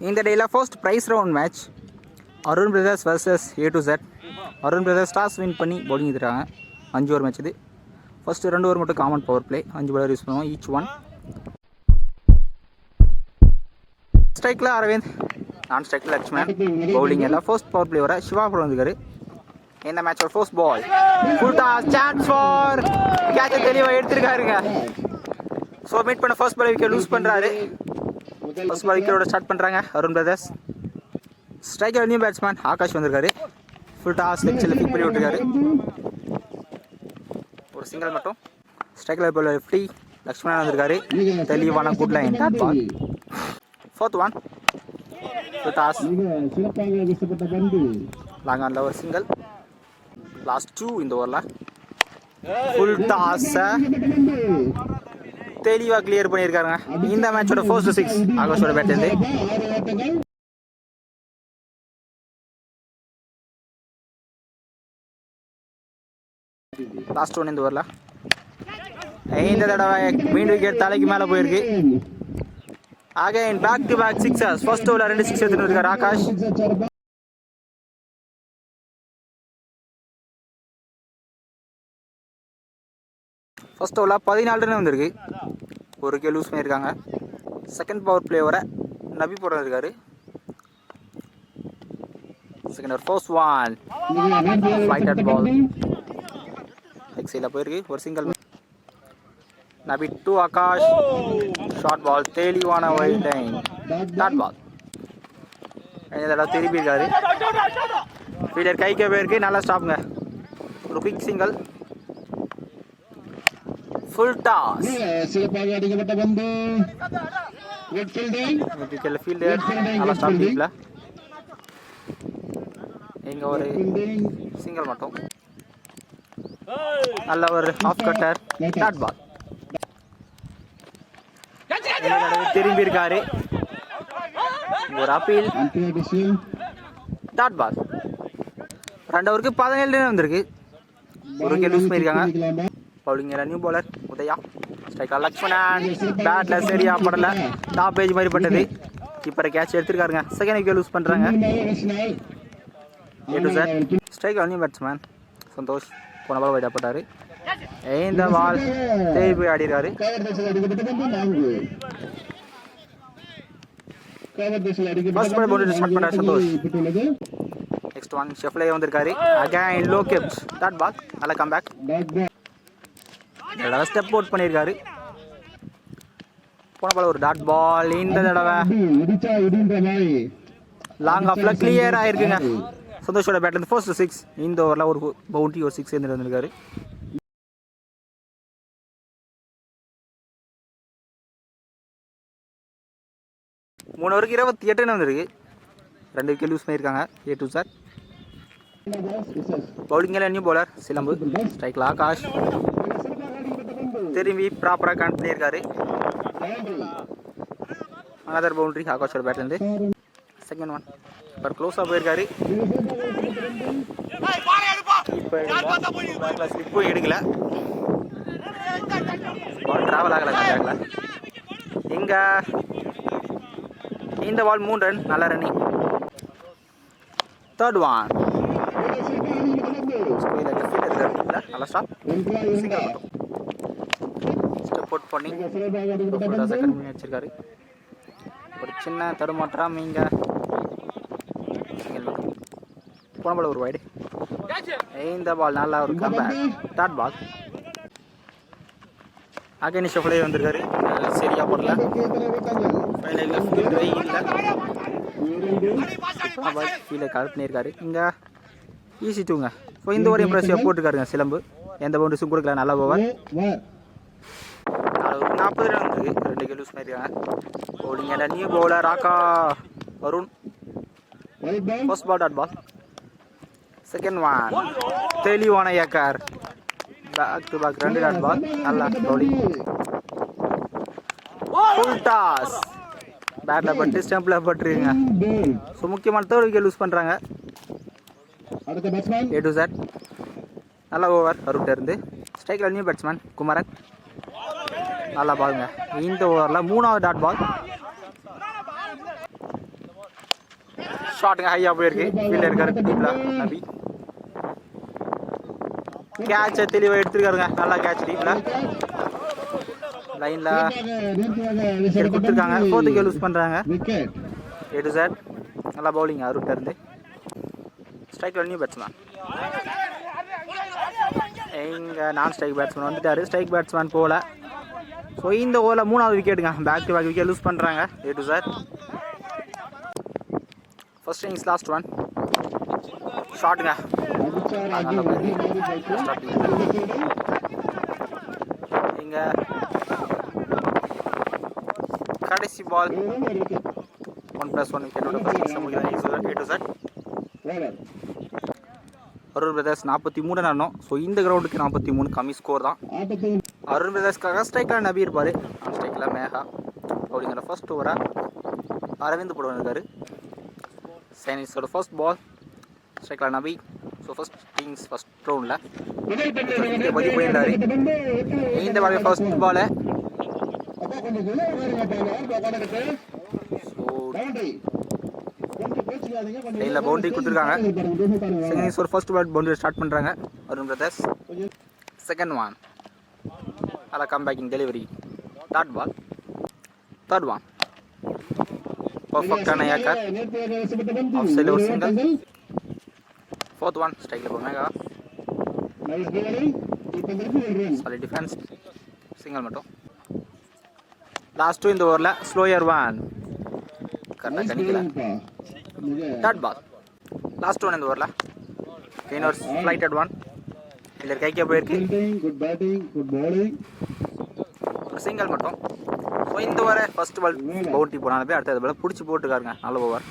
இந்த டேயில் first prize round match Arun brothers versus A to Z. Arun brothers toss win பண்ணி bowling எடுத்துறாங்க. 5 over match இது. ஃபர்ஸ்ட் 2 ஓவர் மட்டும் common power play, 5 bowler use பண்ணுவோம் each one. ஸ்ட்ரைக்கில் அரவிந்த், நான் ஸ்ட்ரைக்கில் லட்சுமணன், பவுலிங் எல்லாம் ஃபர்ஸ்ட் பவர் பிளே வர சிவா கூட வந்துருக்காரு. இந்த மேட்சோட first ball full toss, chance for கேட்சை தெளிவாக எடுத்திருக்காருங்க. ஸோ மீட் பண்ண ஃபர்ஸ்ட் பால் விக்கெட் லூஸ் பண்ணுறாரு. ஃபர்ஸ்ட் பால் விக்கெட்டோட ஸ்டார்ட் பண்ணுறாங்க Arun brothers. Striker new batsman Akash வந்திருக்காரு. ஃபுல் டாஸ் லெக்சில் பிக் பண்ணி விட்டுருக்காரு. ஒரு சிங்கிள் மட்டும். ஸ்ட்ரைக்கர் பால் 50 லக்ஷ்மணன் வந்திருக்காரு. தெளிவான good line ball. Fourth one full toss long ஆன்ல ஒரு சிங்கிள். லாஸ்ட் 2 இந்த ஓவரில் ஃபுல் டாஸ் தெளிவாக கிளியர் பண்ணியிருக்காருங்க. இந்த மேட்சோட ஃபர்ஸ்ட் 6 ஆகாஷோட பேட்லேருந்து. லாஸ்ட் 1 இந்த ஓவரில். இந்த தடவை மீண்டும் விக்கெட் தலைக்கு மேலே போயிருக்கு. Again back to back sixers. First ஓவரில் 2 6 எடுத்துட்டு இருக்காரு ஆகாஷ். ஃபர்ஸ்ட் ஓவரில் 14 ரன் வந்திருக்கு. ஒரு விக்கெட் லூஸ் பண்ணியிருக்காங்க. செகண்ட் பவர் பிளே வர நபி போட இருக்காரு. Second over first one fight at ball leg சைடில் போயிருக்கு. ஒரு சிங்கிள். நபி டு ஆகாஷ், ஷார்ட் பால் தெளிவான ஒயிட் லைன் டாட் பால். இதெல்லாம் திருப்பி இருக்காரு. ஃபீல்டர் கைக்கே போயிருக்கு. நல்லா ஸ்டாப்புங்க. ஒரு குயிக் சிங்கிள். ஃபுல் டாஸ் அடிக்கப்பட்ட பந்து ஃபீல்டர் நல்லா ஸ்டாப் டீப்ல. இங்க ஒரு சிங்கிள் மட்டும். நல்ல ஒரு ஆஃப் கட்டர் டாட் பால். திரும்பி இருக்காரு. ஒரு அப்பீல் டாட் பால். 2 ஓவருக்கு 17 ரன் வந்திருக்கு. ஒரு விக்கெட் லூஸ் பண்ணியிருக்காங்க. Bowling new bowler Udaya. Striker Lakshmanan பேட்ல சரியா படல. டாப் பேஜ் மாதிரி பட்டது. கீப்பரை கேட்ச் எடுத்திருக்காருங்க. செகண்ட் விக்கெட் லூஸ் பண்றாங்க. A to Z. Striker new batsman Santhosh போன பால் வைட் போட்டாரு. இந்த பால் தேடி போய் ஆடிருக்காரு. ஃபர்ஸ்ட் பால் பவுண்டரி ஸ்டார்ட் பண்ணாரு சந்தோஷ். நெக்ஸ்ட் ஒன் ஷெஃப்லே வந்திருக்காரு. Again low kept dot ball. நல்ல கம்பேக். ஸ்டெப் அவுட் பண்ணியிருக்காரு. போன பால் ஒரு டாட் பால். இந்த தடவை லாங் ஆஃப்ல கிளியர் ஆயிருக்குங்க. சந்தோஷோட பேட்ல இருந்து ஃபர்ஸ்ட் 6 இந்த ஓவரில் ஒரு பவுண்டரி ஒரு 6 சேர்ந்து வந்திருக்காரு. மூணு ஓவருக்கு 28 ரன் வந்திருக்கு. 2 விக்கெட் லூஸ் பண்ணியிருக்காங்க A to Z. பவுலிங்கில் நியூ பவுலர் சிலம்பு. ஸ்ட்ரைக்கில் ஆகாஷ் திரும்பி ப்ராப்பராக கனெக்ட் பண்ணியிருக்காரு. அனதர் பவுண்டரி ஆகாஷோட பேட்லேருந்து. செகண்ட் ஒன் இப்போ க்ளோஸாக போயிருக்காரு. இப்போ ஸ்லிப்பும் எடுக்கல. பால் ட்ராவல் ஆகலை பேக்கில். இங்கே இந்த பால் 3 ரன். நல்ல ரன்னிங். தேர்ட் ஒன் நல்லா ஸ்டாப். ஸ்டெப் அவுட் பண்ணி செகண்ட் பண்ணி வச்சிருக்காரு. ஒரு சின்ன தடுமாற்றம். இங்கே போன பால் ஒரு வைடு. இந்த பால் நல்லா ஒரு கம்பேக் டாட் பால். அகைன் ஷெஃப்லே வந்திருக்காரு. சரியா போடல. ஃபீல்டை கரெக்ட் பண்ணியிருக்காரு. இங்கே ஈஸி டூங்க. ஸோ இந்த ஒரு இம்ப்ரெசிவாக போட்டுருக்காருங்க சிலம்பு. எந்த பவுண்டரிஸும் கொடுக்கல. நல்லா ஓவர். 40 ரன் வந்துருக்கு. 2 விக்கெட் லூஸ் பண்ணியிருக்காங்க. Bowling new bowler Arun. First ball dot ball. Second one தெளிவான yorker. Back to back 2 dot ball. நல்லா பவுலிங். ஃபுல் டாஸ் பேட்டில் பட்டு ஸ்டம்பில் பட்டுருங்க. ஸோ முக்கியமான தேர்ட் விக்கெட் லூஸ் பண்ணுறாங்க A to Z. நல்லா ஓவர் அருண்கிட்ட இருந்து. ஸ்ட்ரைக்கில் நியூ பேட்ஸ்மேன் குமரன். நல்லா பாருங்க. இந்த ஓவரில் 3வது டாட் பால். ஷாட்டுங்க ஹையாக போயிருக்கு. ஃபீல்டில் இருக்காரு டீப்ல நபி. கேட்சை தெளிவாக எடுத்துருக்காருங்க. நல்லா கேட்ச் டீப்ல லைனில் கொடுத்துருக்காங்க. 4th விக்கெட் லூஸ் பண்ணுறாங்க. A to Z நல்லா பவுலிங் அருட்ட இருந்து. ஸ்ட்ரைக்கில் நியூ பேட்ஸ்மேன். எங்கே நான் ஸ்ட்ரைக் பேட்ஸ்மேன் வந்துட்டார். ஸ்ட்ரைக் பேட்ஸ்மேன் போகல. ஸோ இந்த ஓவரில் 3வது விக்கெட்டுங்க. Back to back wicket lose பண்ணுறாங்க. A to Z. First innings last one. ஷாட்டுங்க இங்கே கடைசி பால் 1+1 விக்கெட்டோட ஃபர்ஸ்ட் முடிக்கிறாங்க. A to Z. Arun brothers 43 ஆடணும். ஸோ இந்த கிரவுண்டுக்கு 43 கம்மி ஸ்கோர் தான். அருண் பிரதர்ஸ்க்காக ஸ்ட்ரைக்கில் நபி இருப்பார். ஸ்ட்ரைக்கில் மேகா அப்படிங்கிற ஃபர்ஸ்ட் ஓவராக அரவிந்த் போட வந்திருக்காரு. சைனீஸோட ஃபர்ஸ்ட் பால் ஸ்ட்ரைக்கில் நபி. ஸோ ஃபர்ஸ்ட் இன்னிங்ஸ் ஃபர்ஸ்ட் ரவுண்டில் பதிவு பண்ணியிருந்தார். இந்த பால் ஃபர்ஸ்ட் பாலை லைனில் பவுண்டரி கொடுத்துருக்காங்க. செகண்ட் ஒரு ஃபர்ஸ்ட் பால் பவுண்டரி ஸ்டார்ட் பண்ணுறாங்க அருண் பிரதர்ஸ். செகண்ட் ஒன் நல்லா come backing delivery. Third one பர்ஃபெக்டான ஏக்கர் ஆஃப் சைடில் ஒரு சிங்கிள். 4th ஒன் ஸ்ட்ரைக்கில் போனாங்க. சாலிட் டிஃபென்ஸ் சிங்கிள் மட்டும். லாஸ்ட் இந்த ஓவரில் ஸ்லோயர் ஒன் கரெக்டாக கணிக்கல. தேர்ட் பால் லாஸ்ட் ஒன் இந்த ஓவரில் இன்னொரு ஃப்ளைட்டட் ஒன் இல்லை கைக்கே போயிருக்கு. ஒரு சிங்கிள் மட்டும். ஸோ இந்த ஓவரை ஃபர்ஸ்ட் பால் பவுண்டரி போனாலும் அடுத்தது பால் பிடிச்சி போட்டுருக்காருங்க. நல்ல ஓவர்.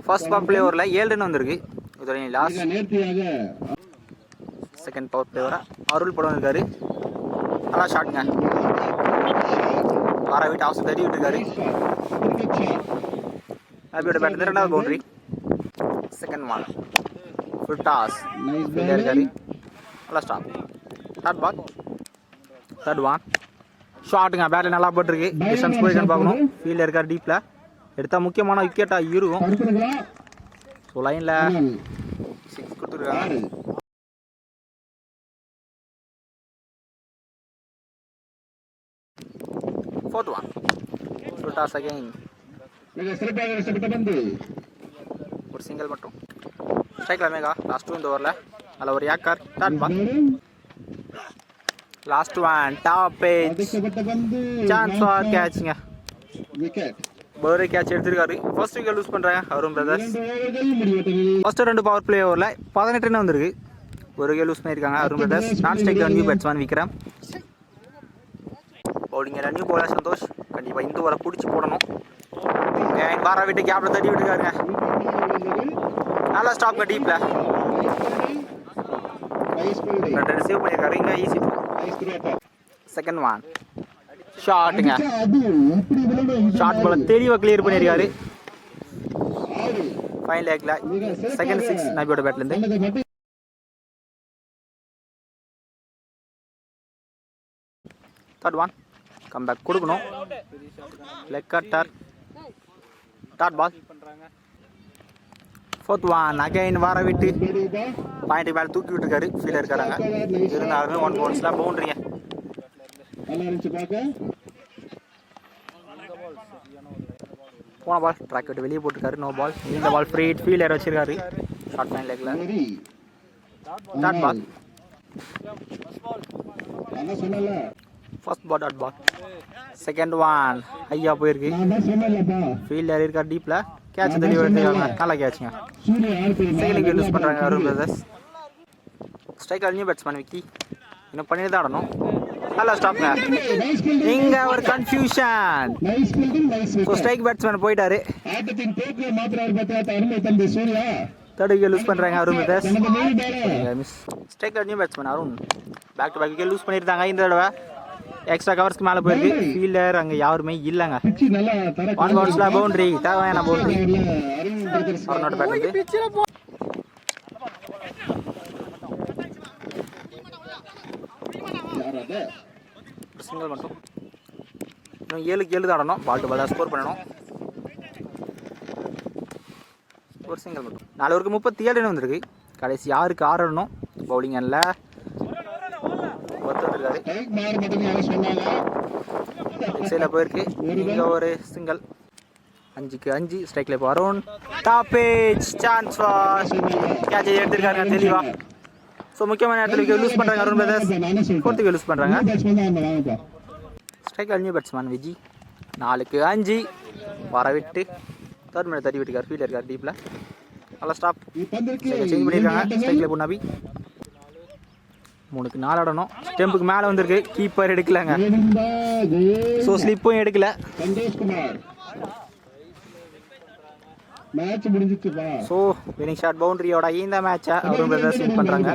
ஃபர்ஸ்ட் பவர் பிளே ஓவரில் 7 ரன் வந்திருக்கு. இது லாஸ்ட் செகண்ட் பவர் பிளே ஓவராக அருள் படம் இருக்காரு. நல்லா ஷாட்டுங்க. வர வீட்டு ஹவுஸ் தட்டி விட்டுருக்காரு. நபியோட பேட் இருந்து 2வது boundary. Second one full toss இருக்காரு. நல்லா ஸ்டாப். தேர்ட் ஒன் ஷாட்டுங்க. பேட்டில் நல்லா போட்டிருக்கு. டிஸ்டன்ஸ் போயிருக்கான்னு பார்க்கணும். ஃபீல்டில் இருக்கார் டீப்பில். எடுத்தால் முக்கியமான விக்கெட்டாக இருக்கும். ஸோ லைனில் 6 கொடுத்துருக்காங்க. Fourth one full toss again. ஒரு சிங்கிள் மட்டும். ஸ்ட்ரைக்கில் மேகா லாஸ்ட் இந்த ஓவரில் அதில் ஒரு yorker. Third ball last one top edge chance for கேட்சுங்க. பவுலர் கேட்ச் எடுத்திருக்காரு. ஃபர்ஸ்ட் விக்கெட் லூஸ் பண்ணுறாங்க Arun brothers. First 2 power play ஓவரில் 18 ரன் வந்திருக்கு. ஒரு விக்கெட் லூஸ் பண்ணியிருக்காங்க அருண் பிரதர்ஸ். நான் ஸ்ட்ரைக்கில் நியூ பேட்ஸ்மேன் விக்ரம். பவுலிங்கில் நியூ பவுலர் சந்தோஷ். கண்டிப்பாக இந்த ஓவரை பிடிச்சி போடணும். பாரா விட்டு கேப்ல தட்டி விட்டுருக்காருங்க. நல்லா ஸ்டாப்ங்க டீப்பில். 2 ரன் சேவ் பண்ணியிருக்காரு. இங்கே ஈஸி. செகண்ட் ஒன் ஷாட்டுங்க. ஷார்ட் பால் தெளிவாக கிளியர் பண்ணியிருக்காரு. ஃபைன் லேக்கில் செகண்ட் 6 நபியோட பேட்லேருந்து. தேர்ட் ஒன் கம் பேக் கொடுக்கணும். Leg cutter. Third ball. Fourth one again வர விட்டு பாயிண்ட் மேலே தூக்கி விட்டுருக்காரு. ஃபீல்டர் இருக்காங்க. இருந்தாலுமே 1 பவுன்ஸ்லாம் பவுண்டரிங்க. போன பால் ட்ராக் விட்டு வெளியே போட்டுருக்காரு. No ball. இந்த பால் ஃப்ரீ ஹிட் ஃபீல்டர் வச்சிருக்காரு. ஷார்ட் ஃபைன் லெக்கில். Third ball first ball dot ball. Second one ஐயா போயிருக்கு. ஃபீல்டர் இருக்கார் டீப்பில். கேட்ச் தெளிவாக எடுத்துக்காங்க. நல்லா கேட்சுங்க. செகண்ட் விக்கெட் யூஸ் பண்ணுறாங்க Arun brothers. Striker new batsman Vicky. இன்னும் பண்ணி தான் ஆடணும். நல்லா ஸ்டாப்ங்க. இங்கே ஒரு கன்ஃபியூஷன். ஸ்ட்ரைக் பேட்ஸ்மேன் போயிட்டாரு. தேர்ட் விக்கெட் லூஸ் பண்ணுறாங்க Arun brothers. Miss. Striker new batsman Arun. Back to back wicket lose பண்ணியிருந்தாங்க. இந்த தடவை எக்ஸ்ட்ரா கவர்ஸ்க்கு மேலே போயிருக்கு. ஃபீல்டர் அங்கே யாருமே இல்லைங்க. 1 பவுன்ஸில் பவுண்டரி. தேவையான பவுண்டரி அருணோட பேட். சிங்கிள் மட்டும். இன்னும் 7க்கு 7 தான் ஆடணும். பால் டு பால் தான் ஸ்கோர் பண்ணணும். ஒரு சிங்கிள் மட்டும். 4 ஓவருக்கு 37 ரன் வந்திருக்கு. கடைசி 6க்கு 6 ரன்னும். பவுலிங் அண்ணில் ஒருத்தர் சைடில் போயிருக்கு. இங்கே ஒரு சிங்கிள். 5க்கு 5. ஸ்ட்ரைக்கில் இப்போ அருண். டாப் ஏஜ் சான்ஸ் ஃபார் கேட்சை எடுத்துருக்காங்க தெளிவா. ஸோ முக்கியமான இடத்துல லூஸ் பண்ணுறாங்க Arun brothers. 4th wicket lose பண்ணுறாங்க. ஸ்ட்ரைக்கில் நியூ பேட்ஸ்மேன் விஜி. 4க்கு 5 வரவிட்டு தேர்ட் மினிட் தட்டி விட்டுருக்கார். ஃபீல்ட் இருக்கார் டீப்பில். நல்லா ஸ்டாப் சேஞ்ச் பண்ணியிருக்காங்க. ஸ்ட்ரைக்கில் இப்போ நபி. 3க்கு 4 ஆடணும். ஸ்டெம்புக்கு மேலே வந்திருக்கு. கீப்பர் எடுக்கலங்க. ஸோ ஸ்லிப்பும் எடுக்கல. ஸோ வினிங் ஷாட் பவுண்டரியோட இந்த மேட்சை அருண் பிரதர்ஸ் வின் பண்ணுறாங்க.